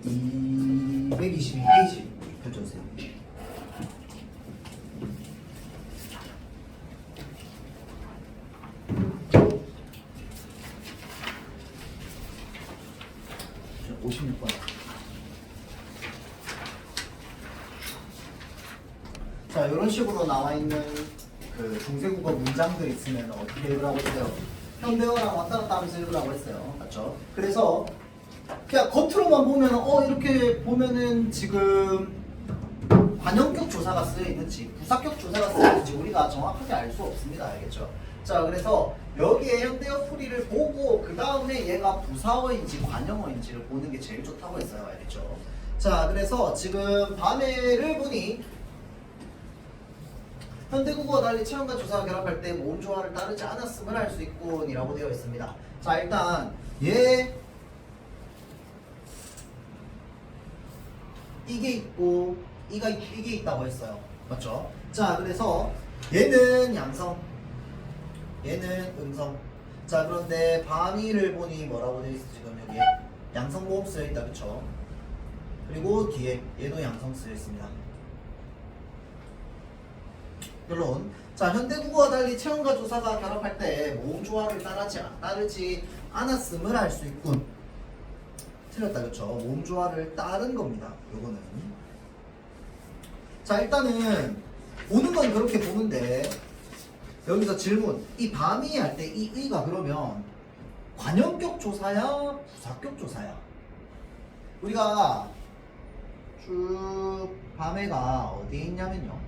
222페이지 펼쳐주세요. 자, 56번. 자, 이런 식으로 나와 있는 그 중세국어 문장들 있으면 어떻게 읽으라고 했어요? 현대어랑 왔다 갔다 하면서 읽으라고 했어요. 맞죠? 그래서 그냥 겉으로만 보면 이렇게 보면은 지금 관형격 조사가 쓰여 있는지 부사격 조사가 쓰여 있는지 우리가 정확하게 알 수 없습니다. 알겠죠? 자, 그래서 여기에 현대어 풀이를 보고 그 다음에 얘가 부사어인지 관형어인지를 보는 게 제일 좋다고 했어요. 알겠죠? 자, 그래서 지금 밤에를 보니 현대국어와 달리 체험과 조사와 결합할 때 모음 조화를 따르지 않았음을 알 수 있군 이라고 되어 있습니다. 자, 일단 얘 이게 있고 이게 있다고 했어요. 맞죠? 자, 그래서 얘는 양성, 얘는 음성. 자, 그런데 밤이를 보니 뭐라고 되어 있어? 지금 여기에 양성 모음 쓰여 있다. 그쵸? 그리고 뒤에 얘도 양성 쓰여 있습니다. 결론. 자, 현대국어와 달리 체험과 조사가 결합할 때 모음 조화를 따르지 않았음을 알 수 있군. 틀렸다. 그쵸? 모음 조화를 따른 겁니다. 요거는. 자, 일단은 보는 건 그렇게 보는데 여기서 질문. 이 밤이 할 때 이 의가 그러면 관형격 조사야? 부사격 조사야? 우리가 쭉 밤에가 어디에 있냐면요.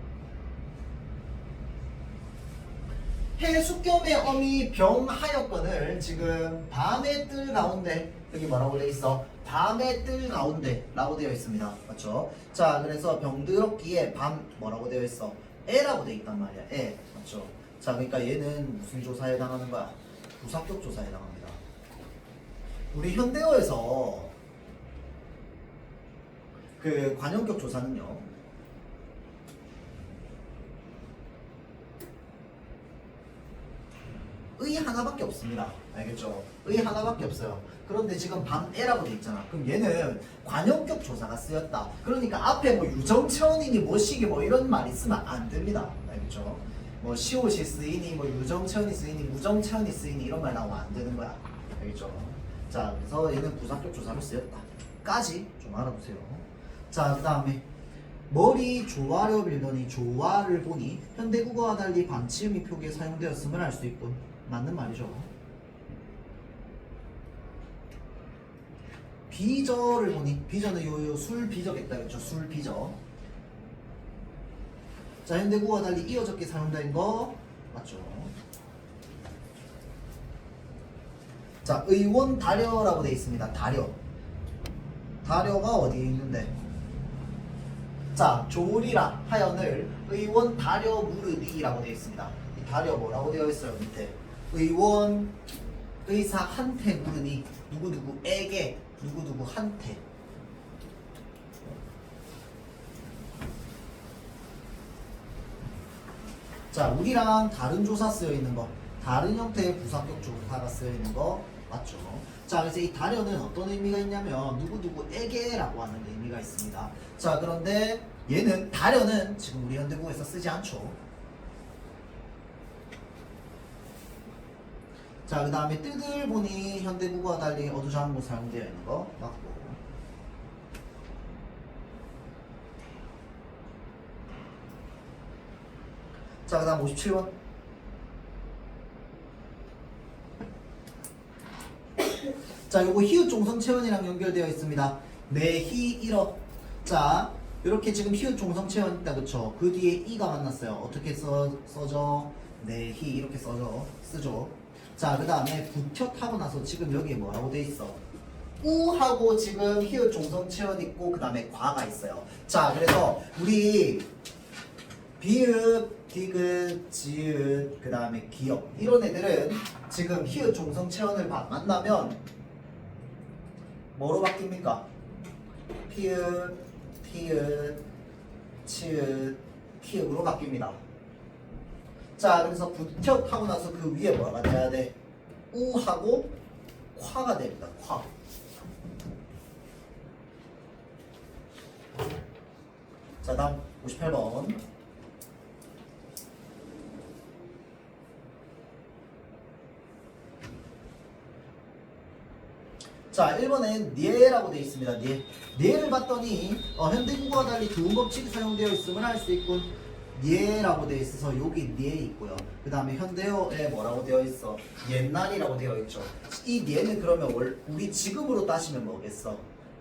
해수겸의 어미 병하여건을 지금 밤의 뜰 가운데 여기 뭐라고 되어 있어? 밤의 뜰 가운데 라고 되어 있습니다. 맞죠? 자, 그래서 병들었기에 밤 뭐라고 되어 있어? 애라고 되어 있단 말이야. 애. 맞죠? 자, 그러니까 얘는 무슨 조사에 해당하는 거야? 부사격 조사에 해당합니다. 우리 현대어에서 그 관형격 조사는요. 의 하나밖에 없습니다. 알겠죠? 의 하나밖에 없어요. 그런데 지금 밤애라고 돼 있잖아. 그럼 얘는 관형격 조사가 쓰였다. 그러니까 앞에 뭐 유정체언이니 뭐시기 뭐 이런 말이 쓰면 안 됩니다. 알겠죠? 뭐 시옷이 쓰이니 뭐 유정체언이 쓰이니 무정체언이 쓰이니 이런 말 나오면 안 되는 거야. 알겠죠? 자, 그래서 얘는 부사격 조사로 쓰였다. 까지 좀 알아두세요. 자, 그 다음에 머리 조화려 빌더니 조화를 보니 현대국어와 달리 반치음이 표기에 사용되었음을 알 수 있군. 맞는 말이죠. 비저를 보니 비저는 요 술 비저겠다. 그렇죠? 술 비저. 자, 현대국어와 달리 이어적게 사용된 거 맞죠? 자, 의원 다려라고 되어 있습니다. 다려. 다려가 어디에 있는데? 자, 조리라 하연을 의원 다려 무르디라고 되어 있습니다. 이 다려 뭐라고 되어 있어요? 밑에 의원 의사한테 물으니 누구누구에게 누구누구한테. 자, 우리랑 다른 조사 쓰여 있는 거, 다른 형태의 부사격 조사가 쓰여 있는 거 맞죠? 자, 그래서 이 다려는 어떤 의미가 있냐면 누구누구에게라고 하는 의미가 있습니다. 자, 그런데 얘는 다려는 지금 우리 현대국어에서 쓰지 않죠. 자, 그 다음에 뜻을 보니 현대국어와 달리 어두장구 사용되어 있는 거 맞고. 자, 그 다음 57번. 자, 요거 히읗 종성체언이랑 연결되어 있습니다. 내히 이러. 자, 이렇게 지금 히읗 종성체언 있다. 그쵸? 그 뒤에 이가 만났어요. 어떻게 써져? 내히 이렇게 쓰죠. 자, 그 다음에 부텄 하고 나서 지금 여기에 뭐라고 돼 있어? 우하고 지금 히읗 종성체언 있고 그 다음에 과가 있어요. 자, 그래서 우리 비읍, 디귿, 지읒, 그 다음에 기역 이런 애들은 지금 히읗 종성체언을 만나면 뭐로 바뀝니까? 피읍, 티읕, 치읒, 키읔으로 바뀝니다. 자, 그래서 부텄 하고 나서 그 위에 뭐가 돼야 돼? 우하고 콰가 됩니다. 콰. 자, 다음 58번. 자, 1번엔 니에라고 되어 있습니다. 니에. 니에를 봤더니 현대국어와 달리 두음 법칙이 사용되어 있음을 알 수 있군. 니에라고 되어 있어서 여기 니에 있고요. 그 다음에 현대어에 뭐라고 되어 있어? 옛날이라고 되어 있죠. 이 니에는 그러면 우리 지금으로 따지면 뭐겠어?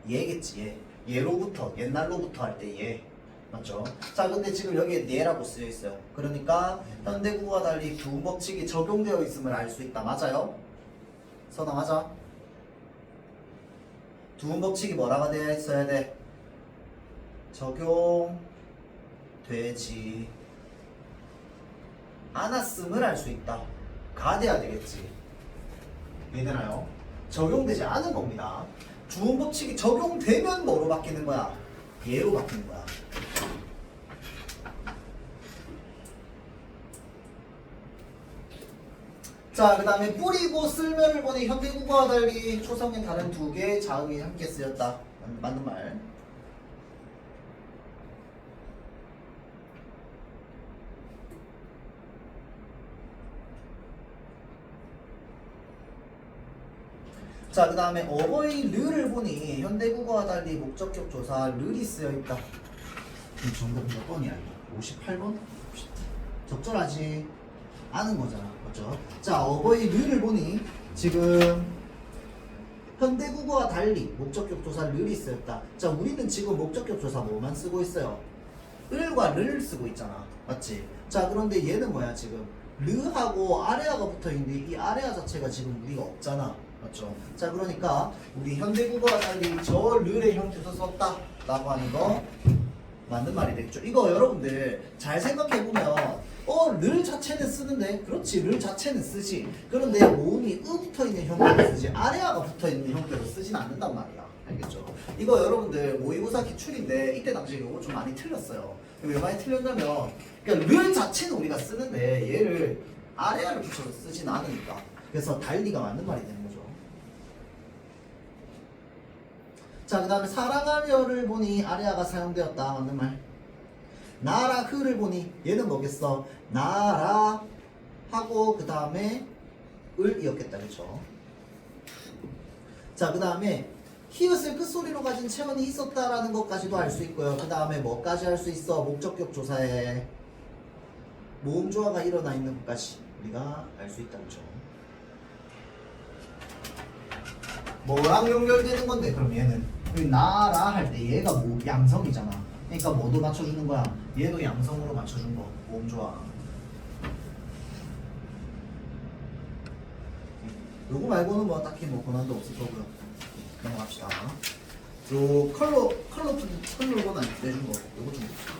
얘겠지, 얘. 얘로부터, 옛날로부터 할 때 얘. 맞죠? 자, 근데 지금 여기에 니에라고 쓰여 있어요. 그러니까 현대국어와 달리 두음 법칙이 적용되어 있음을 알 수 있다. 맞아요? 선아 맞아? 두음 법칙이 뭐라고 되어 있어야 돼? 적용되지 않았음을 알 수 있다. 가 돼야 되겠지. 이해되나요? 적용되지 않은 겁니다. 두음 법칙이 적용되면 뭐로 바뀌는 거야? 얘로 바뀌는 거야. 자, 그 다음에 뿌리고 쓸면을 보니 현대국어와 달리 초성인 다른 두 개의 자음이 함께 쓰였다. 맞는 말. 자, 그 다음에 어버이 르를 보니 현대국어와 달리 목적격 조사 르이 쓰여있다. 정답 몇 번이야? 58번? 적절하지? 아는 거잖아. 맞죠? 자, 어버이 르를 보니 지금 현대국어와 달리 목적격 조사 르이 쓰였다. 자, 우리는 지금 목적격 조사 뭐만 쓰고 있어요? 을과 를 쓰고 있잖아. 맞지? 자, 그런데 얘는 뭐야 지금? 르하고 아래아가 붙어있는데 이 아래아 자체가 지금 우리가 없잖아. 맞죠? 자, 그러니까 우리 현대국어와 달리 저 르의 형태로 썼다 라고 하는 거 맞는 말이 되겠죠. 이거 여러분들 잘 생각해보면 를 자체는 쓰는데 그렇지, 를 자체는 쓰지. 그런데 모음이 붙어있는 형태로 쓰지 아래아가 붙어있는 형태로 쓰진 않는단 말이야. 알겠죠? 이거 여러분들 모의고사 기출인데 이때 당시에 이거 좀 많이 틀렸어요. 왜 많이 틀렸냐면 그러니까 를 자체는 우리가 쓰는데 얘를 아래아를 붙여서 쓰진 않으니까. 그래서 달리가 맞는 말이 되는 거죠. 자, 그 다음에 사랑하며를 보니 아래아가 사용되었다. 맞는 말. 나라 흐를 보니 얘는 뭐겠어? 나라 하고 그 다음에 을이었겠다. 그쵸? 자, 그 다음에 히읗을 끝소리로 가진 체언이 있었다라는 것까지도 알 수 있고요. 그 다음에 뭐까지 할 수 있어? 목적격 조사에 모음 조화가 일어나 있는 것까지 우리가 알 수 있다. 그쵸? 뭐랑 연결되는 건데 그럼 얘는 나라 할 때 얘가 뭐 양성이잖아. 그러니까 뭐도 맞춰주는 거야? 얘도 양성으로 맞춰준 거. 모음 조화. 요거 말고는 뭐 딱히 뭐 권한도 없을 거고요. 넘어갑시다. 요 컬러건 아니 내준 거. 요거 좀 봅시다.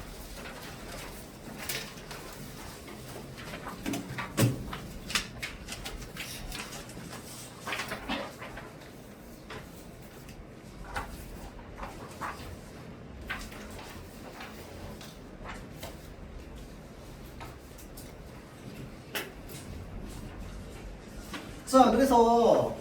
자, 그래서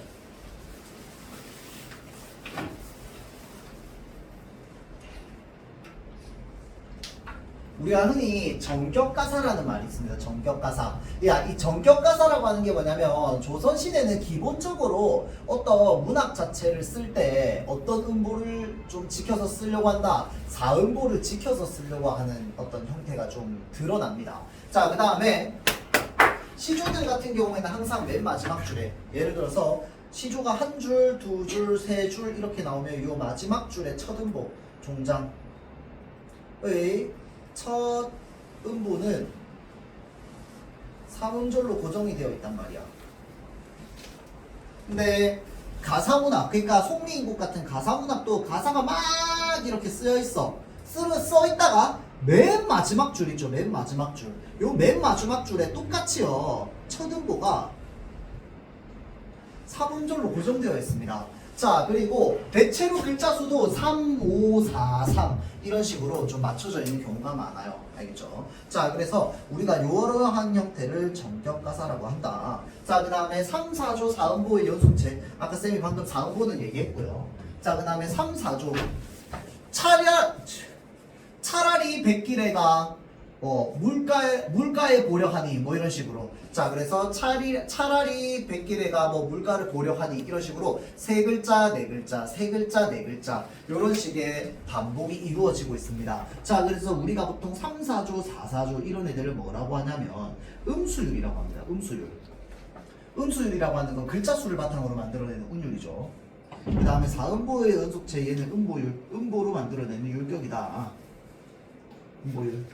우리가 흔히 정격가사라는 말이 있습니다. 정격가사. 야, 이 정격가사라고 하는 게 뭐냐면 조선시대는 기본적으로 어떤 문학 자체를 쓸 때 어떤 음보를 좀 지켜서 쓰려고 한다. 사음보를 지켜서 쓰려고 하는 어떤 형태가 좀 드러납니다. 자, 그 다음에 시조들 같은 경우에는 항상 맨 마지막 줄에 예를 들어서 시조가 한 줄, 두 줄, 세 줄 이렇게 나오면 이 마지막 줄의 첫 음보 종장의 첫 음보는 삼음절로 고정이 되어 있단 말이야. 근데 가사문학, 그러니까 송리인곡 같은 가사문학도 가사가 막 이렇게 쓰여 있어. 써 있다가 맨 마지막 줄 있죠. 맨 마지막 줄. 요 맨 마지막 줄에 똑같이요. 첫 음보가 3음절로 고정되어 있습니다. 자, 그리고 대체로 글자 수도 3, 5, 4, 3 이런 식으로 좀 맞춰져 있는 경우가 많아요. 알겠죠? 자, 그래서 우리가 이러한 형태를 정격가사라고 한다. 자, 그 다음에 3, 4조 4음보의 연속체. 아까 쌤이 방금 4음보는 얘기했고요. 자, 그 다음에 3, 4조 차라리 차라리 백길애가 물가에 보려하니 뭐 이런 식으로. 자, 그래서 차라리 백길애가 뭐 물가를 보려하니 이런 식으로 세 글자 네 글자 세 글자 네 글자 이런 식의 반복이 이루어지고 있습니다. 자, 그래서 우리가 보통 3, 4조 4, 4조 이런 애들을 뭐라고 하냐면 음수율이라고 합니다. 음수율이라고 하는 건 글자 수를 바탕으로 만들어내는 운율이죠. 그 다음에 4음보의 연속체 얘는 음보로 만들어내는 율격이다. 음보율.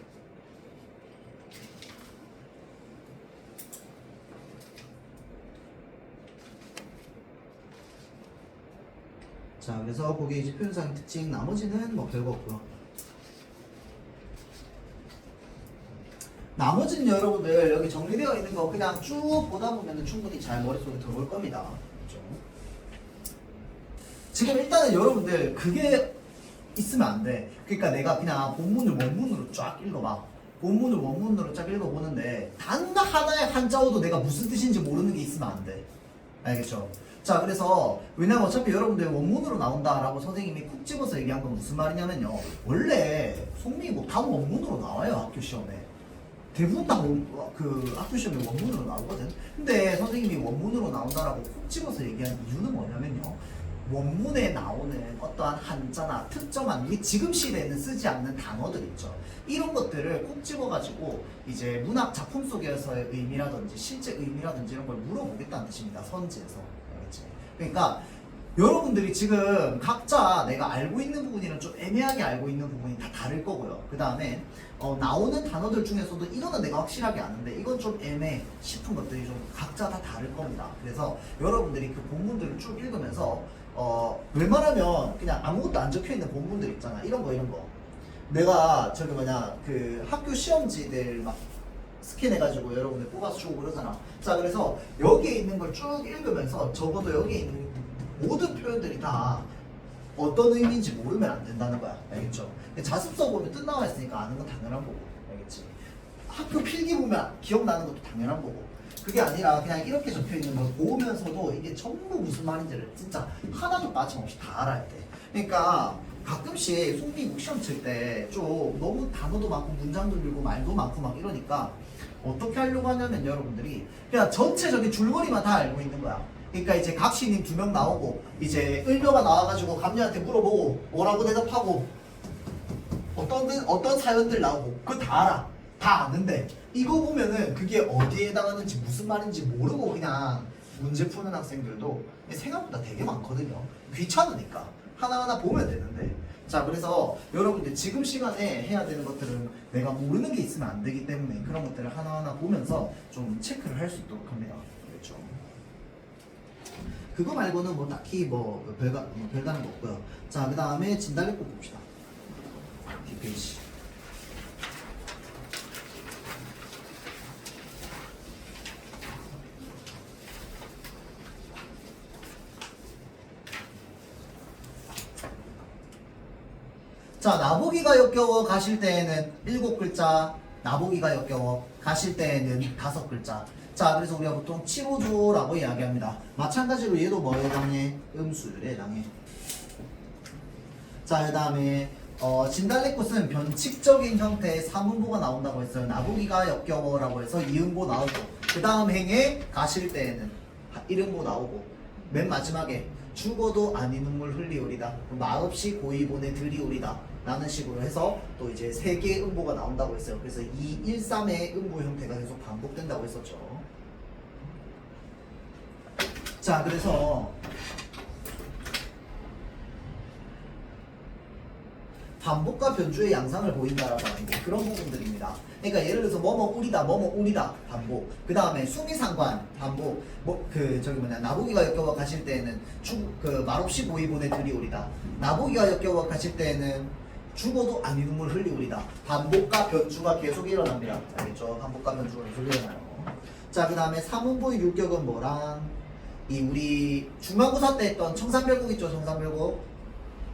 자, 그래서 그게 이제 표현상 특징, 나머지는 뭐 별거 없고요. 나머지는 여러분들 여기 정리되어 있는 거 그냥 쭉 보다 보면 충분히 잘 머릿속에 들어올 겁니다. 그렇죠? 지금 일단은 여러분들 그게 있으면 안 돼. 그러니까 내가 그냥 본문을 원문으로 쫙 읽어봐. 본문을 원문으로 쫙 읽어보는데 단 하나의 한자어도 내가 무슨 뜻인지 모르는 게 있으면 안 돼. 알겠죠? 자, 그래서 왜냐면 어차피 여러분들 원문으로 나온다라고 선생님이 콕 집어서 얘기한 건 무슨 말이냐면요. 원래 속미고 다 원문으로 나와요. 학교 시험에. 대부분 다 학교 시험에 원문으로 나오거든. 근데 선생님이 원문으로 나온다라고 콕 집어서 얘기한 이유는 뭐냐면요. 원문에 나오는 어떠한 한자나 특정한 이게 지금 시대에는 쓰지 않는 단어들 있죠. 이런 것들을 콕 집어가지고 이제 문학 작품 속에서의 의미라든지 실제 의미라든지 이런 걸 물어보겠다는 뜻입니다. 선지에서. 알겠지? 그러니까 여러분들이 지금 각자 내가 알고 있는 부분이랑 좀 애매하게 알고 있는 부분이 다 다를 거고요. 그 다음에 나오는 단어들 중에서도 이거는 내가 확실하게 아는데 이건 좀 애매해 싶은 것들이 좀 각자 다 다를 겁니다. 그래서 여러분들이 그 본문들을 쭉 읽으면서 웬만하면 그냥 아무것도 안 적혀있는 본문들 있잖아. 이런 거 내가 그 학교 시험지들 막 스캔해가지고 여러분들 뽑아서 주고 그러잖아. 자, 그래서 여기에 있는 걸 쭉 읽으면서 적어도 여기에 있는 모든 표현들이 다 어떤 의미인지 모르면 안 된다는 거야. 알겠죠? 자습서 보면 뜻 나와 있으니까 아는 건 당연한 거고. 알겠지? 학교 필기 보면 기억나는 것도 당연한 거고. 그게 아니라 그냥 이렇게 적혀 있는 걸 보면서도 이게 전부 무슨 말인지를 진짜 하나도 빠짐없이 다 알아야 돼. 그러니까 가끔씩 속미국 시험 칠 때 좀 너무 단어도 많고 문장도 길고 말도 많고 막 이러니까 어떻게 하려고 하냐면 여러분들이 그냥 전체적인 줄거리만 다 알고 있는 거야. 그러니까 이제 각시님 2명 나오고 이제 을묘가 나와가지고 감녀한테 물어보고 뭐라고 대답하고 어떤 사연들 나오고 그거 다 알아. 다 아는데 이거 보면은 그게 어디에 해당하는지 무슨 말인지 모르고 그냥 문제 푸는 학생들도 생각보다 되게 많거든요. 귀찮으니까 하나하나 보면 되는데. 자, 그래서 여러분들 지금 시간에 해야 되는 것들은 내가 모르는 게 있으면 안 되기 때문에 그런 것들을 하나하나 보면서 좀 체크를 할 수 있도록 합니다. 그렇죠? 그거 말고는 뭐 딱히 별다른 거 없고요. 자, 그 다음에 진달래꽃 봅시다. 뒷페이지. 자, 나보기가 역겨워 가실 때에는 7글자, 나보기가 역겨워 가실 때에는 5글자. 자, 그래서 우리가 보통 7호조라고 이야기합니다. 마찬가지로 얘도 뭐에 해당해? 음수율에 해당해. 자, 그 다음에 진달래꽃은 변칙적인 형태의 3음보가 나온다고 했어요. 나보기가 역겨워라고 해서 2음보 나오고 그 다음 행에 가실 때에는 1음보 나오고 맨 마지막에 죽어도 아니 눈물 흘리오리다. 말없이 고이 보내 드리오리다. 라는 식으로 해서 또 이제 3개의 음보가 나온다고 했어요. 그래서 2, 1, 3의 음보 형태가 계속 반복된다고 했었죠. 자, 그래서 반복과 변주의 양상을 보인다라고 하는 게 그런 부분들입니다. 그러니까 예를 들어서 뭐뭐 우리다, 뭐뭐 우리다 반복. 그 다음에 수미상관 반복. 나보기가 역겨워 가실 때에는 말없이 고이 보내 드리오리다. 나보기가 역겨워 가실 때에는 죽어도 아니 눈물 흘리오리다. 반복과 변주가 계속 일어납니다. 알겠죠? 반복과 변주가 계속 일어나요. 자, 그 다음에 3음보의 율격은 뭐랑 우리 중간고사 때 했던 청산별곡 있죠? 청산별곡.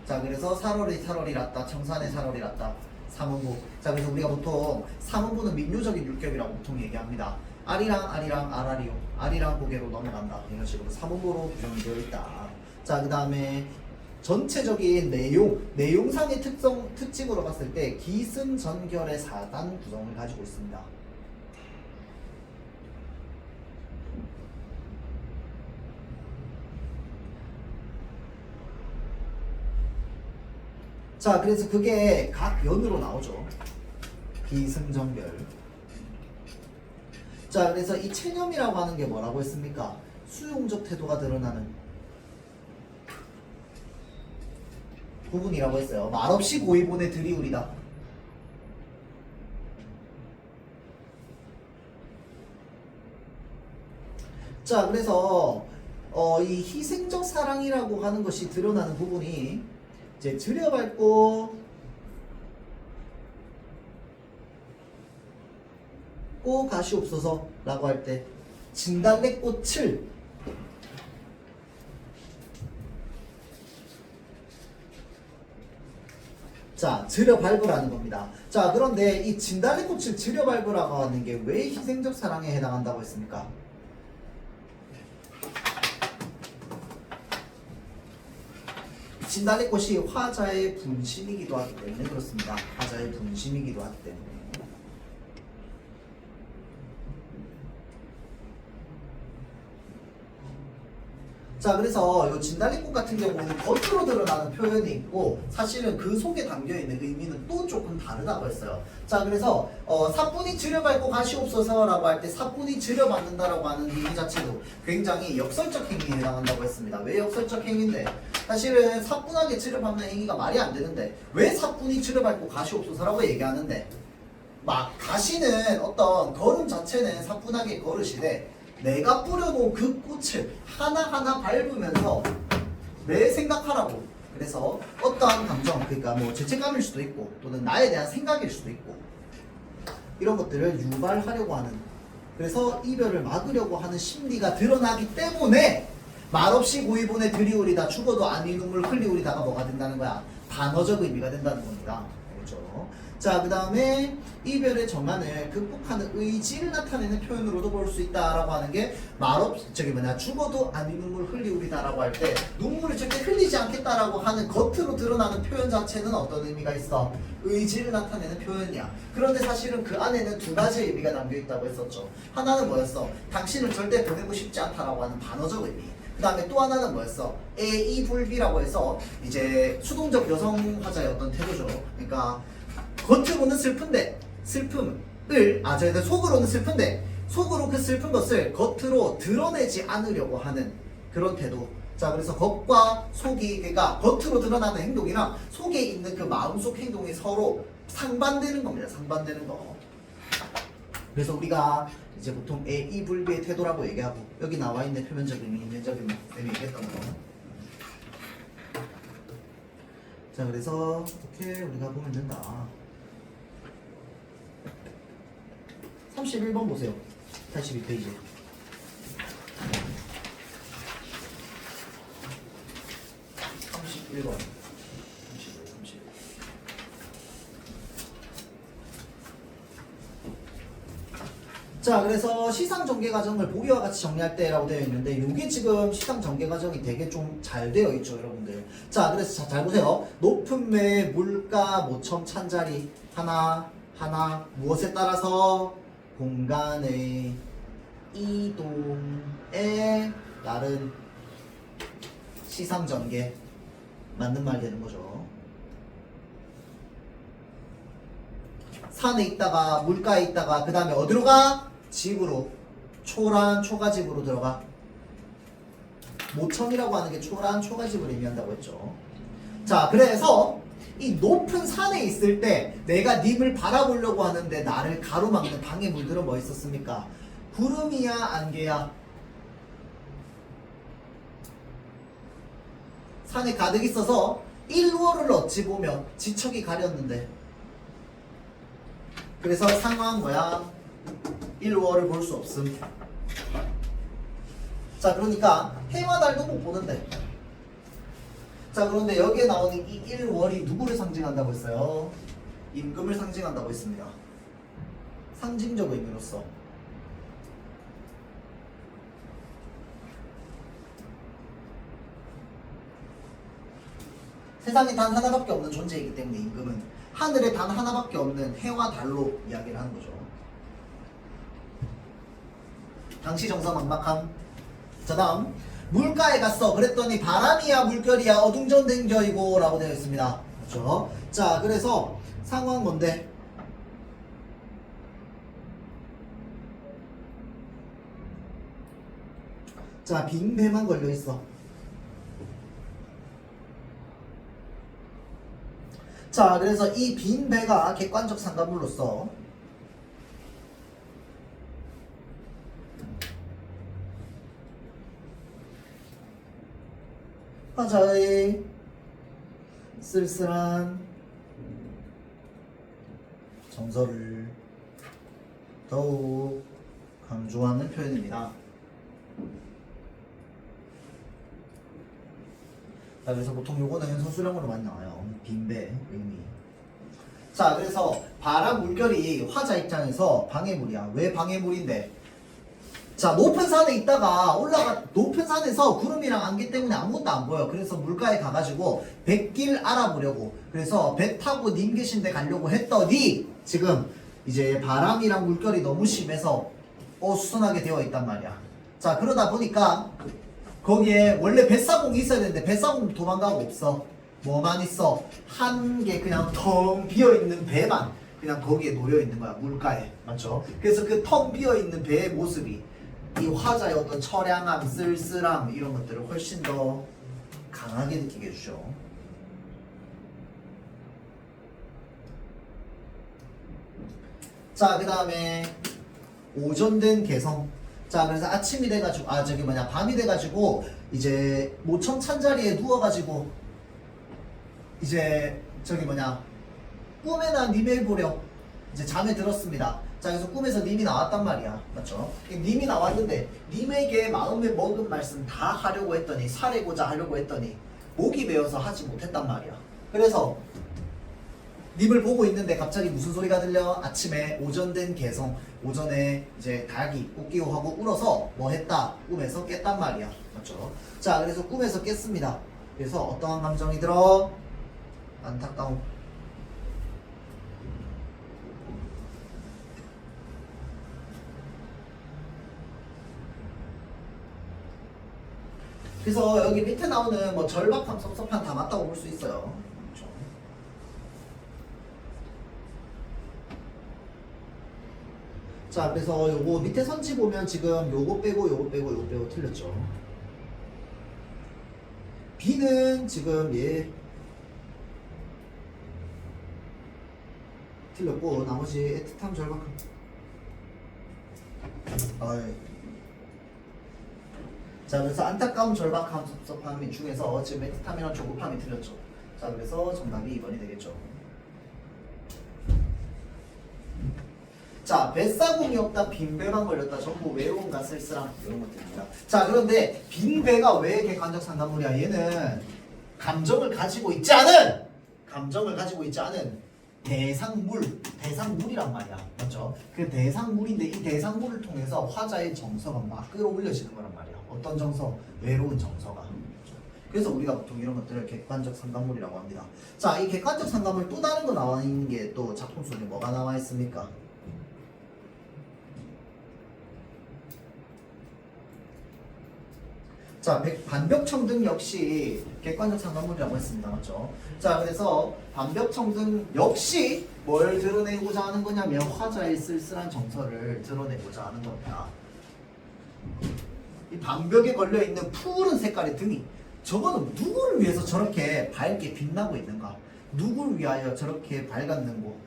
자, 그래서 살월이 났다. 청산의 살월이 났다. 3음보. 자, 그래서 우리가 보통 3음보는 민요적인 율격이라고 보통 얘기합니다. 아리랑 아라리요. 아리랑 고개로 넘어간다. 이런 식으로 3음보로 규정이 되어 있다. 자, 그 다음에 전체적인 내용상의 특징으로 봤을 때 기승전결의 4단 구성을 가지고 있습니다. 자, 그래서 그게 각 연으로 나오죠. 기승전결. 자, 그래서 이 체념이라고 하는 게 뭐라고 했습니까? 수용적 태도가 드러나는 부분이라고 했어요. 말없이 고의본에 들이우리다. 자, 그래서 이 희생적 사랑이라고 하는 것이 드러나는 부분이 이제 들여밟고 꼭 가시옵소서 라고 할 때 진달래꽃을 자, 들여밟으라는 겁니다. 자, 그런데 이 진달래꽃을 들여밟으라고 하는 게 왜 희생적 사랑에 해당한다고 했습니까? 진달래꽃이 화자의 분심이기도 하기 때문에 그렇습니다. 화자의 분심이기도 하기 때문에. 자, 그래서 이 진달래꽃 같은 경우는 겉으로 드러나는 표현이 있고 사실은 그 속에 담겨있는 의미는 또 조금 다르다고 했어요. 자, 그래서 사뿐히 들여밟고 가시옵소서라고 할 때 사뿐히 들여받는다라고 하는 의미 자체도 굉장히 역설적 행위에 해당한다고 했습니다. 왜 역설적 행위인데? 사실은 사뿐하게 들여밟는 행위가 말이 안 되는데 왜 사뿐히 들여밟고 가시옵소서라고 얘기하는데 막 가시는 어떤 걸음 자체는 사뿐하게 걸으시되 내가 뿌려놓은 그 꽃을 하나하나 밟으면서 내 생각하라고. 그래서 어떠한 감정, 그러니까 뭐 죄책감일 수도 있고 또는 나에 대한 생각일 수도 있고 이런 것들을 유발하려고 하는, 그래서 이별을 막으려고 하는 심리가 드러나기 때문에 말없이 고의본에 들이우리다, 죽어도 아니 눈물 흘리우리다가 뭐가 된다는 거야? 단어적 의미가 된다는 겁니다. 그렇죠? 자, 그 다음에 이별의 정한을 극복하는 의지를 나타내는 표현으로도 볼 수 있다라고 하는 게 죽어도 아니 눈물 흘리우리다라고 할 때 눈물을 절대 흘리지 않겠다라고 하는 겉으로 드러나는 표현 자체는 어떤 의미가 있어? 의지를 나타내는 표현이야. 그런데 사실은 그 안에는 두 가지의 의미가 담겨 있다고 했었죠. 하나는 뭐였어? 당신을 절대 보내고 싶지 않다라고 하는 반어적 의미. 그 다음에 또 하나는 뭐였어? 애이불비라고 해서 이제 수동적 여성 화자의 어떤 태도죠. 그러니까 겉으로는 슬픈데 저희들 속으로는 슬픈데 속으로 그 슬픈 것을 겉으로 드러내지 않으려고 하는 그런 태도. 자, 그래서 겉과 속이, 그러니까 겉으로 드러나는 행동이랑 속에 있는 그 마음속 행동이 서로 상반되는 겁니다. 상반되는 거. 그래서 우리가 이제 보통 애이불비의 태도라고 얘기하고 여기 나와 있는 표면적 의미, 인면적 의미 쌤이 얘기했던 거. 자, 그래서 이렇게 우리가 보면 된다. 31번 보세요. 82페이지. 자, 그래서 시상 전개 과정을 보기와 같이 정리할 때라고 되어 있는데 이게 지금 시상 전개 과정이 되게 좀 잘 되어 있죠, 여러분들. 자, 그래서 잘 보세요. 높은 매, 물가, 모첨, 찬자리 하나 무엇에 따라서 공간의 이동에 따른 시상 전개 맞는 말 되는 거죠. 산에 있다가 물가에 있다가 그 다음에 어디로 가? 집으로. 초가집으로 들어가. 모청이라고 하는 게 초가집을 의미한다고 했죠. 자, 그래서 이 높은 산에 있을 때 내가 님을 바라보려고 하는데 나를 가로막는 방해물들은 뭐 있었습니까? 구름이야 안개야? 산에 가득 있어서 일월을 어찌 보면 지척이 가렸는데 그래서 상황 뭐야? 일월을 볼 수 없음. 자, 그러니까 해와 달도 못 보는데. 자, 그런데 여기에 나오는 이 일월이 누구를 상징한다고 했어요? 임금을 상징한다고 했습니다. 상징적 의미로서. 세상에 단 하나밖에 없는 존재이기 때문에 임금은 하늘에 단 하나밖에 없는 해와 달로 이야기를 하는 거죠. 당시 정서 막막함. 자, 다음 물가에 갔어. 그랬더니 바람이야 물결이야 어둥전댕겨이고 라고 되어 있습니다. 그렇죠? 자, 그래서 상황 뭔데? 자, 빈배만 걸려 있어. 자, 그래서 이 빈배가 객관적 상가물로서 화자의 쓸쓸한 정서를 더욱 강조하는 표현입니다. 자, 그래서 보통 요거는 서술형으로 많이 나와요. 빈배 의미. 자, 그래서 바람 물결이 화자 입장에서 방해물이야. 왜 방해물인데? 자, 높은 산에 있다가 높은 산에서 구름이랑 안개 때문에 아무것도 안 보여. 그래서 물가에 가가지고 뱃길 알아보려고. 그래서 배 타고 님 계신 데 가려고 했더니 지금 이제 바람이랑 물결이 너무 심해서 어수선하게 되어 있단 말이야. 자, 그러다 보니까 거기에 원래 뱃사공이 있어야 되는데 뱃사공 도망가고 없어. 뭐만 있어? 한 개 그냥 텅 비어있는 배만 그냥 거기에 놓여있는 거야. 물가에. 맞죠? 그래서 그 텅 비어있는 배의 모습이 이 화자의 어떤 처량함, 쓸쓸함 이런 것들을 훨씬 더 강하게 느끼게 해주죠. 자, 그 다음에 오전된 개성. 자, 그래서 아침이 돼가지고 밤이 돼가지고 이제 모청 찬자리에 누워가지고 이제 꿈에나 님을 보려 이제 잠에 들었습니다. 자, 그래서 꿈에서 님이 나왔단 말이야. 맞죠? 님이 나왔는데 님에게 마음에 먹은 말씀 다 하려고 했더니 사례고자 하려고 했더니 목이 메어서 하지 못했단 말이야. 그래서 님을 보고 있는데 갑자기 무슨 소리가 들려? 아침에 오전된 개성, 오전에 이제 닭이 웃기고 하고 울어서 뭐 했다? 꿈에서 깼단 말이야. 맞죠? 자, 그래서 꿈에서 깼습니다. 그래서 어떠한 감정이 들어? 안타까움. 그래서 여기 밑에 나오는 뭐 절박함, 섭섭함 다 맞다고 볼 수 있어요. 그렇죠? 자, 그래서 요거 밑에 선지 보면 지금 요거 빼고 요거 빼고 요거 빼고 틀렸죠. B는 지금 얘 틀렸고 나머지 애틋함, 절박함. 자, 그래서 안타까움, 절박함, 섭섭함 중에서 지금 애틋함이랑 조급함이 틀렸죠. 자, 그래서 정답이 2번이 되겠죠. 자, 뱃사공이 없다, 빈배만 걸렸다, 전부 외로움과 쓸쓸함 이런 것들입니다. 자, 그런데 빈배가 왜 객관적 상담물이야? 얘는 감정을 가지고 있지 않은 대상물이란 말이야. 맞죠? 그 대상물인데 이 대상물을 통해서 화자의 정서가 막 끌어올려지는 거란 말이야. 어떤 정서? 외로운 정서가. 그래서 우리가 보통 이런 것들을 객관적 상담물이라고 합니다. 자, 이 객관적 상담물 또 다른 거 나와 있는 게 또 작품 속에 뭐가 나와 있습니까? 자, 반벽청등 역시 객관적 상담물이라고 했습니다. 맞죠? 자, 그래서 반벽청등 역시 뭘 드러내고자 하는 거냐면 화자의 쓸쓸한 정서를 드러내고자 하는 겁니다. 이 반벽에 걸려있는 푸른 색깔의 등이 저거는 누구를 위해서 저렇게 밝게 빛나고 있는가? 누구를 위하여 저렇게 밝았는고?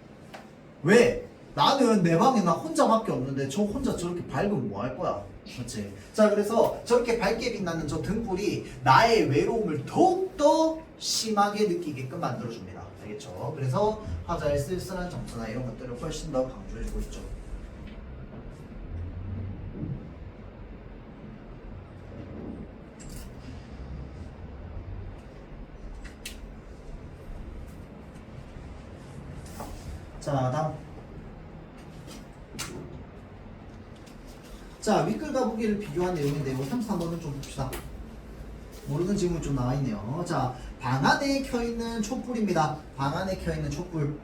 왜? 나는 내 방에 나 혼자밖에 없는데 저 혼자 저렇게 밝으면 뭐 할 거야? 그렇지? 자, 그래서 저렇게 밝게 빛나는 저 등불이 나의 외로움을 더욱더 심하게 느끼게끔 만들어줍니다. 알겠죠? 그래서 화자의 쓸쓸한 정서나 이런 것들을 훨씬 더 강조해주고 있죠. 자, 다음. 자, 윗글과 보기를 비교한 내용인데 3, 4번은 좀 봅시다. 모르는 질문이 좀 나와있네요. 자, 방 안에 켜있는 촛불입니다. 방 안에 켜있는 촛불.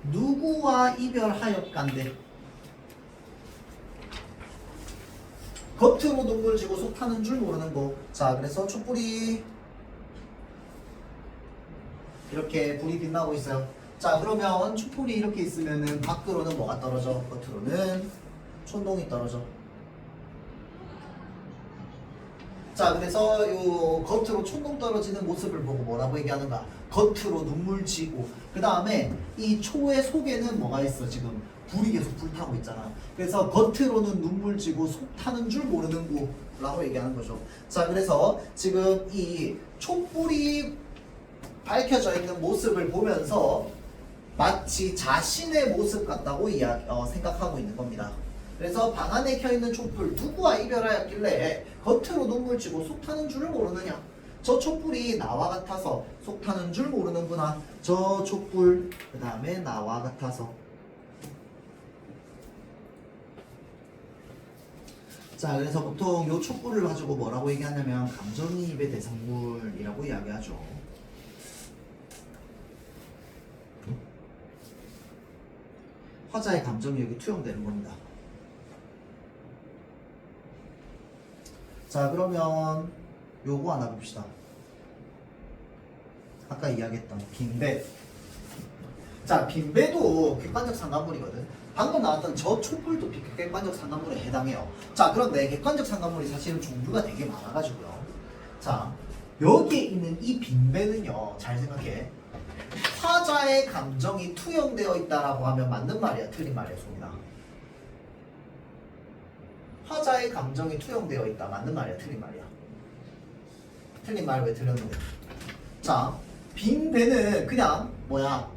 누구와 이별하였간데 겉으로 눈물 지고 속 타는 줄 모르는 거. 자, 그래서 촛불이 이렇게 불이 빛나고 있어요. 자, 그러면 촛불이 이렇게 있으면은 밖으로는 뭐가 떨어져? 겉으로는 촌동이 떨어져. 자, 그래서 요 겉으로 촌동 떨어지는 모습을 보고 뭐라고 얘기하는가? 겉으로 눈물 지고, 그 다음에 이 초의 속에는 뭐가 있어? 지금 불이 계속 불타고 있잖아. 그래서 겉으로는 눈물 지고 속 타는 줄 모르는 거라고 얘기하는 거죠. 자, 그래서 지금 이 촛불이 밝혀져 있는 모습을 보면서 마치 자신의 모습 같다고 생각하고 있는 겁니다. 그래서 방 안에 켜있는 촛불, 누구와 이별하였길래 겉으로 눈물 지고 속 타는 줄을 모르느냐? 저 촛불이 나와 같아서 속 타는 줄 모르는구나. 저 촛불, 그 다음에 나와 같아서. 자, 그래서 보통 요 촛불을 가지고 뭐라고 얘기하냐면 감정이입의 대상물이라고 이야기하죠. 화자의 감정이 여기 투영되는 겁니다. 자, 그러면 요거 하나 봅시다. 아까 이야기했던 빈배. 자, 빈배도 객관적 상관물이거든. 방금 나왔던 저 촛불도 객관적 상관물에 해당해요. 자, 그런데 객관적 상관물이 사실은 종류가 되게 많아가지고요. 자, 여기에 있는 이 빈배는요, 잘 생각해. 화자의 감정이 투영되어 있다라고 하면 맞는 말이야, 틀린 말이야, 송이나? 화자의 감정이 투영되어 있다, 맞는 말이야, 틀린 말이야? 틀린 말 왜 틀렸는데? 자, 빈배는 그냥 뭐야?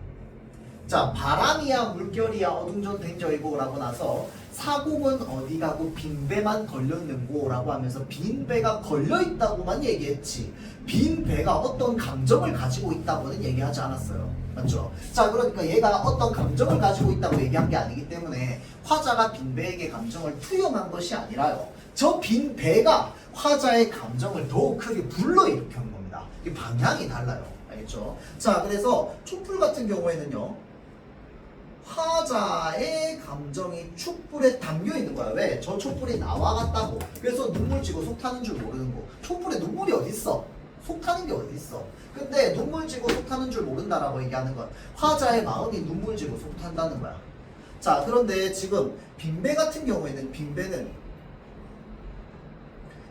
자, 바람이야 물결이야 어둥전 댕저이고 라고 나서 사공은 어디 가고 빈배만 걸렸는고 라고 하면서 빈배가 걸려있다고만 얘기했지 빈배가 어떤 감정을 가지고 있다고는 얘기하지 않았어요. 맞죠? 자, 그러니까 얘가 어떤 감정을 가지고 있다고 얘기한 게 아니기 때문에 화자가 빈배에게 감정을 투영한 것이 아니라요, 저 빈배가 화자의 감정을 더욱 크게 불러일으키는 겁니다. 이 방향이 달라요. 알겠죠? 자, 그래서 촛불 같은 경우에는요, 화자의 감정이 촛불에 담겨 있는 거야. 왜? 저 촛불이 나와 같다고. 그래서 눈물 지고 속 타는 줄 모르는 거. 촛불에 눈물이 어디 있어? 속 타는 게 어디 있어? 근데 눈물 지고 속 타는 줄 모른다라고 얘기하는 건 화자의 마음이 눈물 지고 속 탄다는 거야. 자, 그런데 지금 빈배 같은 경우에는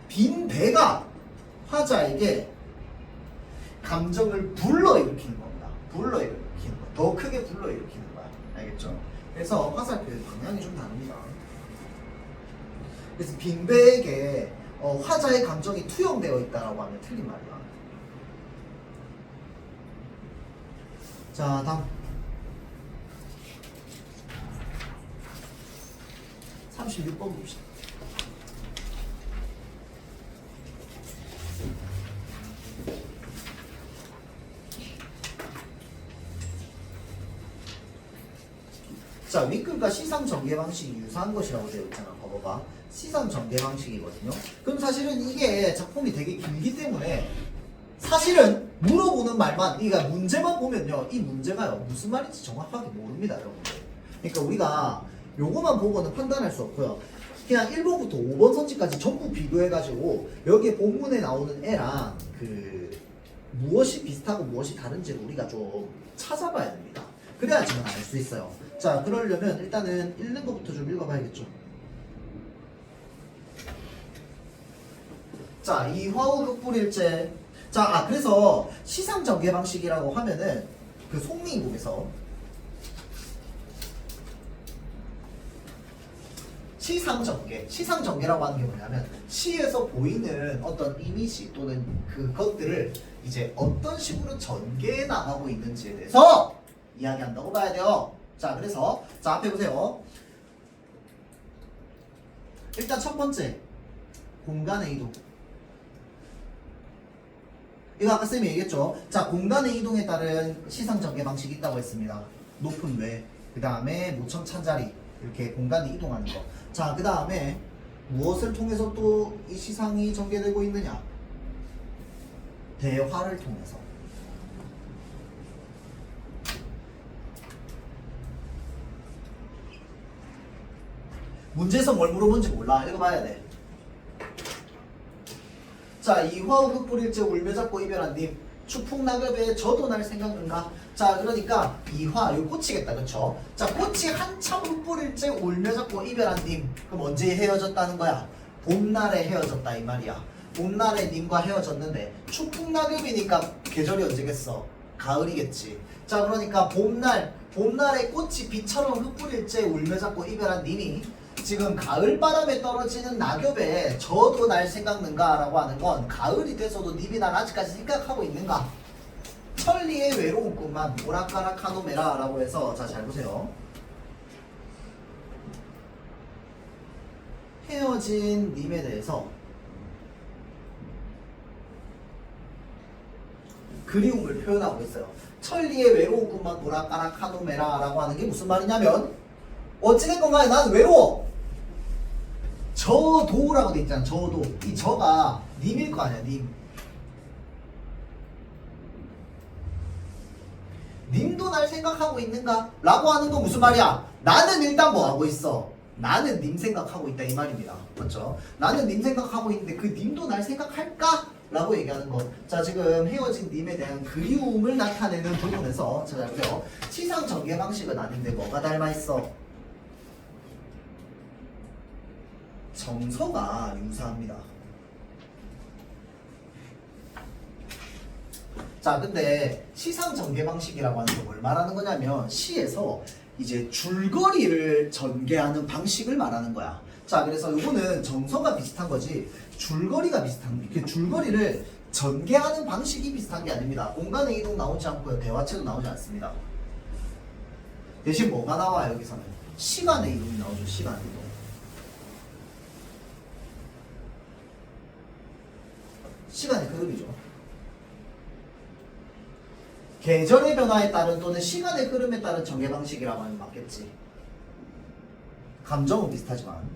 빈배가 화자에게 감정을 불러일으키는 겁니다. 불러일으키는 거. 더 크게 불러일으키는 거야. 알겠죠? 그래서 화살표의 방향이 좀 다릅니다. 그래서 빈배에게 화자의 감정이 투영되어 있다라고 하면 틀린 말이야. 자, 다음 36번 봅시다. 자, 윗글과 시상 전개 방식이 유사한 것이라고 되어 있잖아. 봐봐. 시상 전개 방식이거든요. 그럼 사실은 이게 작품이 되게 길기 때문에 사실은 물어보는 말만, 그러니까 문제만 보면요, 이 문제가요 무슨 말인지 정확하게 모릅니다, 여러분들. 그러니까 우리가 요거만 보고는 판단할 수 없고요. 그냥 1번부터 5번 선지까지 전부 비교해가지고 여기에 본문에 나오는 애랑 그 무엇이 비슷하고 무엇이 다른지를 우리가 좀 찾아봐야 됩니다. 그래야지만 알 수 있어요. 자, 그러려면 일단은 읽는 것부터 좀 읽어봐야겠죠. 자, 이화우 흑불일제. 자, 그래서 시상전개 방식이라고 하면은 그 송미국에서 시상전개라고 하는 게 뭐냐면 시에서 보이는 어떤 이미지 또는 그것들을 이제 어떤 식으로 전개해 나가고 있는지에 대해서 이야기한다고 봐야 돼요. 자, 그래서 자, 앞에 보세요. 일단 첫 번째, 공간의 이동. 이거 아까 쌤이 얘기했죠. 자, 공간의 이동에 따른 시상전개 방식이 있다고 했습니다. 높은 뇌, 그 다음에 모천 찬자리, 이렇게 공간이 이동하는 거. 자, 그 다음에 무엇을 통해서 또 이 시상이 전개되고 있느냐? 대화를 통해서. 문제에서 뭘 물어본지 몰라. 읽어봐야 돼. 자, 이화우 흑불일제 울며 잡고 이별한 님. 추풍낙엽에 저도 날 생각는가? 자, 그러니까 이화, 이거 꽃이겠다, 그쵸? 자, 꽃이 한참 흑불일제 울며 잡고 이별한 님. 그럼 언제 헤어졌다는 거야? 봄날에 헤어졌다 이 말이야. 봄날에 님과 헤어졌는데 추풍낙엽이니까 계절이 언제겠어? 가을이겠지. 자, 그러니까 봄날에 꽃이 비처럼 흑불일제 울며 잡고 이별한 님이 지금 가을바람에 떨어지는 낙엽에 저도 날 생각는가 라고 하는 건 가을이 돼서도 님이 날 아직까지 생각하고 있는가? 천리의 외로운 꿈만 오락가락 하노메라 라고 해서, 자, 잘 보세요. 헤어진 님에 대해서 그리움을 표현하고 있어요. 천리의 외로운 꿈만 오락가락 하노메라 라고 하는 게 무슨 말이냐면, 어찌됐건 간에 나는 외로워. 저도라고 돼 있잖아. 저도. 이 저가 님일 거 아니야. 님도 날 생각하고 있는가? 라고 하는 건 무슨 말이야? 나는 일단 뭐 하고 있어? 나는 님 생각하고 있다 이 말입니다. 맞죠? 나는 님 생각하고 있는데 그 님도 날 생각할까? 라고 얘기하는 것. 자, 지금 헤어진 님에 대한 그리움을 나타내는 부분에서 찾아보세요. 치상 전개 방식은 아닌데 뭐가 닮아 있어? 정서가 유사합니다. 자, 근데 시상 전개 방식이라고 하는 건 뭘 말하는 거냐면 시에서 이제 줄거리를 전개하는 방식을 말하는 거야. 자, 그래서 이거는 정서가 비슷한 거지 줄거리가 비슷한, 이렇게 줄거리를 전개하는 방식이 비슷한 게 아닙니다. 공간의 이동 나오지 않고요. 대화체도 나오지 않습니다. 대신 뭐가 나와 여기서는? 시간의 이동이 나오죠. 시간의 이동. 시간의 흐름이죠. 계절의 변화에 따른 또는 시간의 흐름에 따른 전개 방식이라고 하면 맞겠지. 감정은 비슷하지만.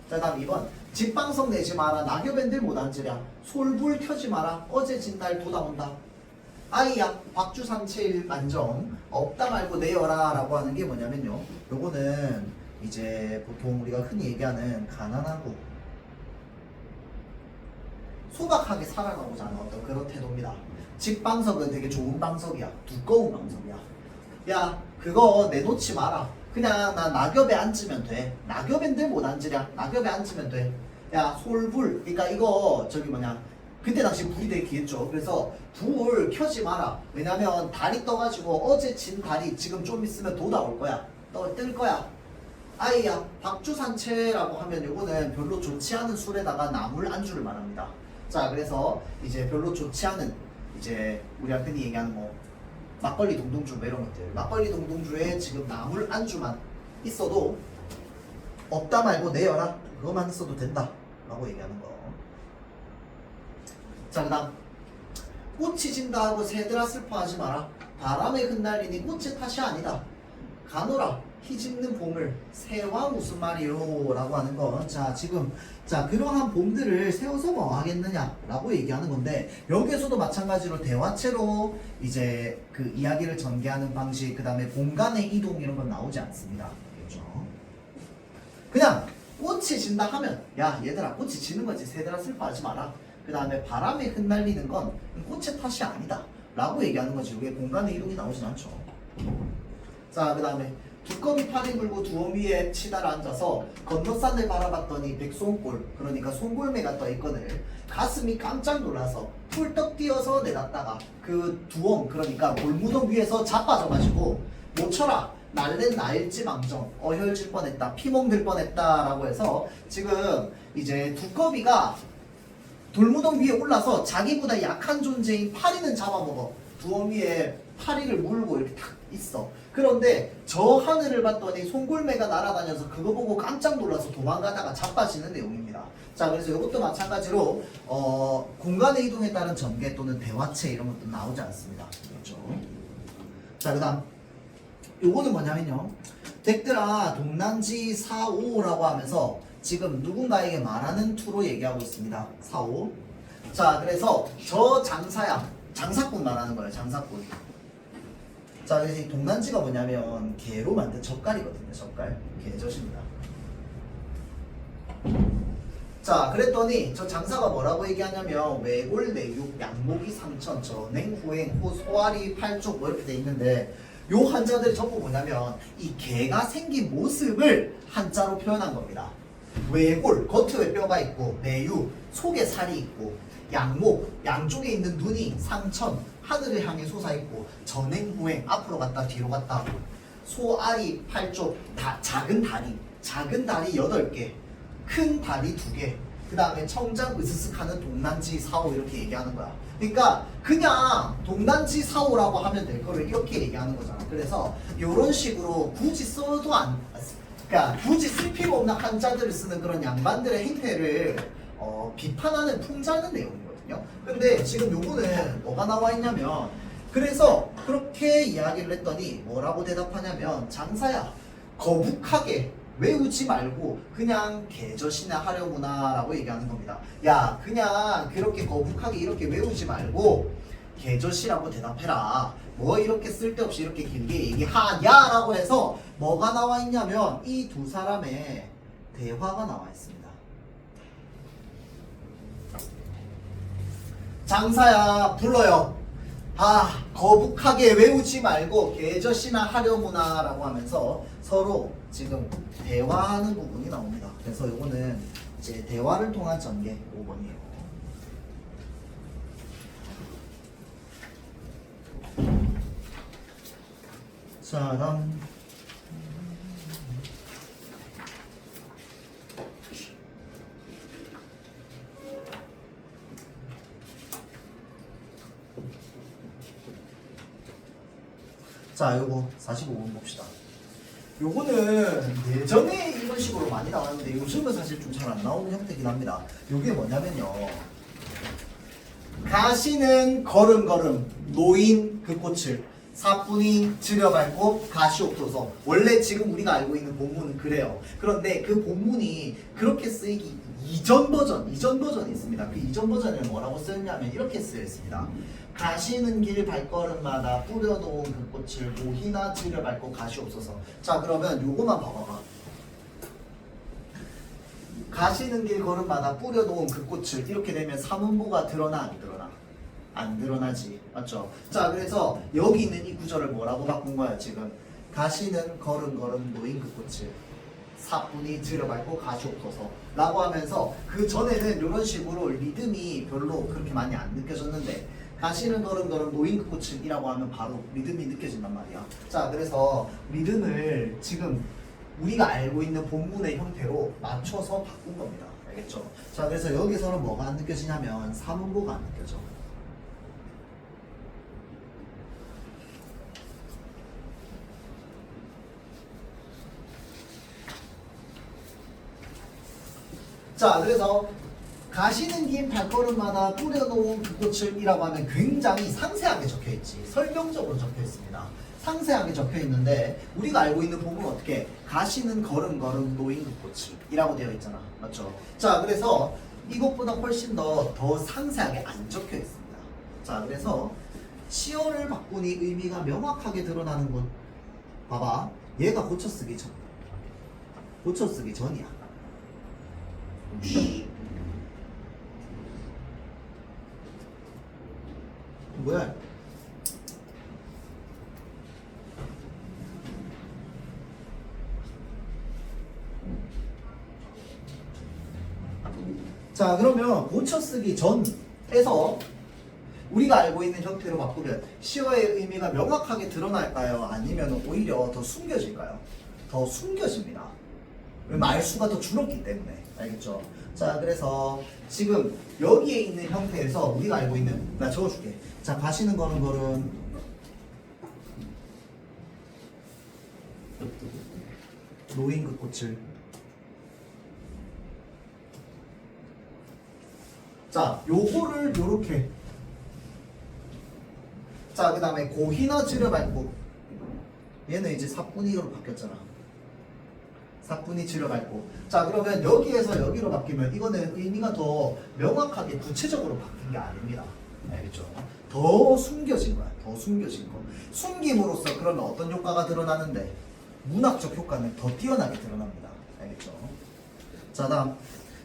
자, 다음 2번. 집방석 내지 마라. 낙엽엔들 못 앉으랴. 솔불 켜지 마라. 어제 진달 돋아온다. 아이야 박주삼칠 만정 없다 말고 내어라 라고 하는 게 뭐냐면요, 요거는 이제 보통 우리가 흔히 얘기하는 가난하고 소박하게 살아가고자 하는 어떤 그런 태도입니다. 집방석은 되게 좋은 방석이야. 두꺼운 방석이야. 야, 그거 내놓지 마라. 그냥 나 낙엽에 앉으면 돼. 낙엽엔들 못 앉으랴. 낙엽에 앉으면 돼. 야, 솔불. 그러니까 이거 저기 뭐냐, 그때 당시 불이 되게 귀했죠. 그래서 불 켜지 마라. 왜냐면 달이 떠가지고 어제 진 달이 지금 좀 있으면 돋아올 거야. 뜰 거야. 아이야 박주산채라고 하면 요거는 별로 좋지 않은 술에다가 나물 안주를 말합니다. 자, 그래서 이제 별로 좋지 않은, 이제 우리가 흔히 얘기하는 뭐 막걸리 동동주 뭐 이런 것들, 막걸리 동동주에 지금 나물 안주만 있어도 없다 말고 내어라. 그거만 있어도 된다 라고 얘기하는 거. 자, 그 다음 꽃이 진다 하고 새들아 슬퍼하지 마라. 바람에 흩날리니 꽃의 탓이 아니다. 가노라 희짓는 봄을 새와 무슨 말이요 라고 하는 거. 자, 지금 자, 그러한 봄들을 세워서 뭐 하겠느냐 라고 얘기하는 건데, 여기에서도 마찬가지로 대화체로 이제 그 이야기를 전개하는 방식, 그 다음에 공간의 이동 이런 건 나오지 않습니다. 그렇죠? 그냥 꽃이 진다 하면 야 얘들아 꽃이 지는 거지, 새들아 슬퍼하지 마라. 그 다음에 바람에 흩날리는 건 꽃의 탓이 아니다 라고 얘기하는 거지. 이게 공간의 이동이 나오진 않죠. 자, 그 다음에 두꺼비 팔이 물고 두엄 위에 치달아 앉아서 건너산을 바라봤더니 백송골, 그러니까 송골매가 떠있거늘 가슴이 깜짝 놀라서 풀떡 뛰어서 내렸다가 그 두엄, 그러니까 골무덤 위에서 자빠져가지고 못 쳐라 날랜 나일지 망정 어혈질 뻔했다, 피멍들 뻔했다 라고 해서, 지금 이제 두꺼비가 돌무덤 위에 올라서 자기보다 약한 존재인 파리는 잡아먹어. 두엄 위에 파리를 물고 이렇게 탁 있어. 그런데 저 하늘을 봤더니 송골매가 날아다녀서 그거 보고 깜짝 놀라서 도망가다가 자빠지는 내용입니다. 자, 그래서 이것도 마찬가지로 공간의 이동에 따른 전개 또는 대화체 이런 것도 나오지 않습니다. 그렇죠? 자, 그 다음 요거는 뭐냐면요, 댁들아 동난지 4,5라고 하면서 지금 누군가에게 말하는 투로 얘기하고 있습니다. 4,5. 자, 그래서 저 장사야. 장사꾼 말하는 거예요. 장사꾼. 자, 그래서 이 동난지가 뭐냐면 개로 만든 젓갈이거든요. 젓갈. 개젓입니다. 자, 그랬더니 저 장사가 뭐라고 얘기하냐면 외골, 내육, 양목이 3천, 전행, 후행, 호, 소아리, 팔쪽 뭐 이렇게 돼 있는데 요 한자들이 전부 뭐냐면 이 개가 생긴 모습을 한자로 표현한 겁니다. 외골, 겉에 뼈가 있고, 내육, 속에 살이 있고, 양목, 양쪽에 있는 눈이 상천, 하늘을 향해 솟아있고, 전행, 후행, 앞으로 갔다 뒤로 갔다 하고, 소아리, 팔쪽, 작은 다리 8개, 큰 다리 2개, 그 다음에 청장 으스스 하는 동난지 사오 이렇게 얘기하는 거야. 그러니까 그냥 동난지 사오라고 하면 될 거를 이렇게 얘기하는 거잖아. 그래서 이런 식으로 굳이 써도 그러니까 굳이 쓸 필요 없는 한자들을 쓰는 그런 양반들의 행태를 비판하는 풍자하는 내용이거든요. 근데 지금 요거는 뭐가 나와 있냐면 그래서 그렇게 이야기를 했더니 뭐라고 대답하냐면 장사야 거북하게 외우지 말고 그냥 개젓이나 하려구나 라고 얘기하는 겁니다. 야 그냥 그렇게 거북하게 이렇게 외우지 말고 개젓이라고 대답해라. 뭐 이렇게 쓸데없이 이렇게 길게 얘기하냐 라고 해서 뭐가 나와 있냐면 이 두 사람의 대화가 나와 있습니다. 장사야 불러요. 아 거북하게 외우지 말고 개젓이나 하려구나 라고 하면서 서로 지금 대화하는 부분이 나옵니다. 그래서 이거는 이제 대화를 통한 전개 5번이에요. 자 다음 자 요거 45번 봅시다. 요거는 예전에 이런 식으로 많이 나왔는데 요즘은 사실 좀 잘 안 나오는 형태긴 합니다. 요게 뭐냐면요 가시는 걸음걸음 노인 그 꽃을 사뿐히 들여밟고 가시옵소서. 원래 지금 우리가 알고 있는 본문은 그래요. 그런데 그 본문이 그렇게 쓰이기 이전 버전이 있습니다. 그 이전 버전을 뭐라고 쓰였냐면 이렇게 쓰여 있습니다. 가시는 길 발걸음마다 뿌려놓은 그 꽃을 모히나 들여밟고 가시옵소서. 자 그러면 요거만 봐봐봐. 가시는 길 걸음마다 뿌려놓은 그 꽃을 이렇게 되면 사문보가 드러나 안 드러나? 안 드러나지. 맞죠? 자 그래서 여기 있는 이 구절을 뭐라고 바꾼 거야 지금? 가시는 걸음걸음 노인 그 꽃을 사뿐히 들여밟고 가시옵소서 라고 하면서 그 전에는 이런 식으로 리듬이 별로 그렇게 많이 안 느껴졌는데 가시는 걸음걸음 노인 그 꽃을 이라고 하면 바로 리듬이 느껴진단 말이야. 자 그래서 리듬을 지금 우리가 알고 있는 본문의 형태로 맞춰서 바꾼 겁니다. 알겠죠? 자 그래서 여기서는 뭐가 안 느껴지냐면 사문보가 안 느껴져. 자 그래서 가시는 길 발걸음마다 뿌려놓은 그 꽃을 이라고 하면 굉장히 상세하게 적혀있지. 설명적으로 적혀있습니다. 상세하게 적혀있는데 우리가 알고 있는 부분은 어떻게 가시는 걸음걸음 노인 그 꽃을 이라고 되어 있잖아. 맞죠? 자 그래서 이것보다 훨씬 더 상세하게 안 적혀있습니다. 자 그래서 시어를 바꾸니 의미가 명확하게 드러나는 곳 봐봐. 얘가 고쳐쓰기 전이야. 뭐야? 자 그러면 고쳐쓰기 전에서 우리가 알고 있는 형태로 바꾸면 시어의 의미가 명확하게 드러날까요? 아니면 오히려 더 숨겨질까요? 더 숨겨집니다. 말수가 더 줄었기 때문에. 알겠죠? 자 그래서 지금 여기에 있는 형태에서 우리가 알고 있는 나 적어줄게. 자 가시는 걸음걸음 노인 그 꽃을 자 요거를 요렇게 자 그 다음에 고히나 지르밟고 얘는 이제 사뿐히로 바뀌었잖아. 4분의 7을 밟고. 자, 그러면 여기에서 여기로 바뀌면 이거는 의미가 더 명확하게 구체적으로 바뀐 게 아닙니다. 알겠죠? 더 숨겨진 거야. 더 숨겨진 거. 숨김으로써 그러면 어떤 효과가 드러나는데? 문학적 효과는 더 뛰어나게 드러납니다. 알겠죠? 자, 다음.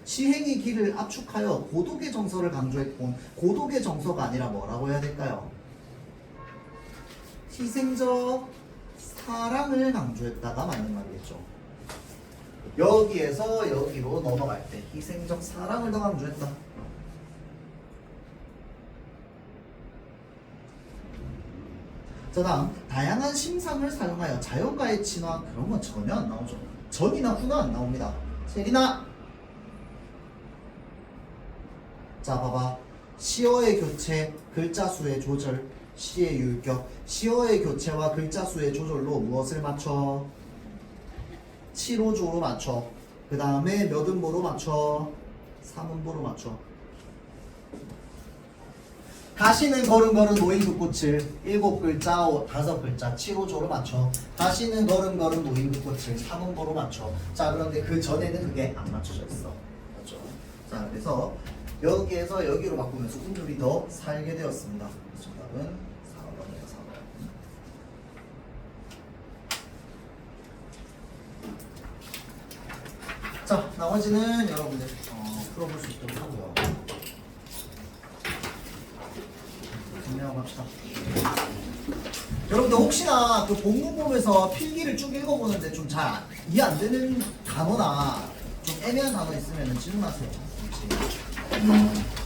시행의 길을 압축하여 고독의 정서를 강조했고, 고독의 정서가 아니라 뭐라고 해야 될까요? 희생적 사랑을 강조했다가 맞는 말이겠죠. 여기에서 여기로 넘어갈 때 희생적 사랑을 더 강조했다. 자, 다음 다양한 심상을 사용하여 자연과의 친화. 그런 건 전혀 안 나오죠. 전이나 후나 안 나옵니다. 세리나. 자, 봐봐. 시어의 교체, 글자 수의 조절, 시의 율격. 시어의 교체와 글자 수의 조절로 무엇을 맞춰? 7호조로 맞춰. 그 다음에 몇 음보로 맞춰? 3음보로 맞춰. 다시는 걸음걸음 노인급꽃을 7글자, 5글자 7호조로 맞춰. 다시는 걸음걸음 노인급꽃을 3음보로 맞춰. 자, 그런데 그 전에는 그게 안 맞춰져 있어. 맞죠? 자, 그래서 여기에서 여기로 바꾸면서 운율이 더 살게 되었습니다. 정답은 4번이에요. 4번. 자, 나머지는 여러분들 풀어볼 수 있도록 하고요. 정리하고 합시다. 여러분들 혹시나 그 본문 보면서 필기를 쭉 읽어보는데 좀 잘 이해 안 되는 단어나 좀 애매한 단어 있으면 질문하세요. 혹시.